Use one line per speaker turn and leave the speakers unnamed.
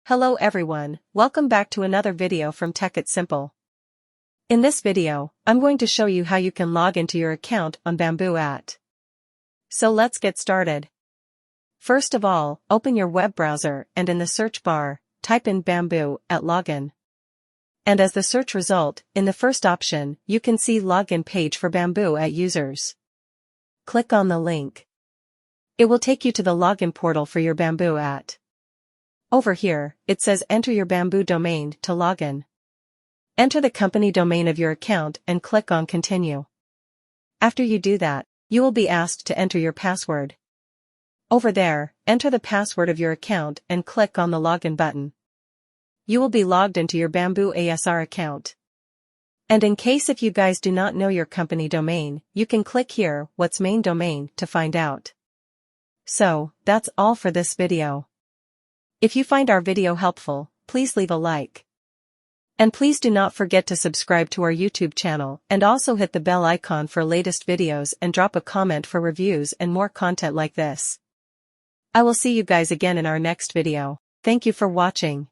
Hello everyone, welcome back to another video from Tech It Simple. In this video, I'm going to show you how you can log into your account on BambooHR. So let's get started. First of all, open your web browser and in the search bar, type in BambooHR login. And as the search result, in the first option, you can see login page for BambooHR users. Click on the link. It will take you to the login portal for your BambooHR. Over here, it says enter your Bamboo domain to login. Enter the company domain of your account and click on continue. After you do that, you will be asked to enter your password. Over there, enter the password of your account and click on the login button. You will be logged into your BambooHR account. And in case if you guys do not know your company domain, you can click here, what's main domain, to find out. So, that's all for this video. If you find our video helpful, please leave a like. And please do not forget to subscribe to our YouTube channel and also hit the bell icon for latest videos and drop a comment for reviews and more content like this. I will see you guys again in our next video. Thank you for watching.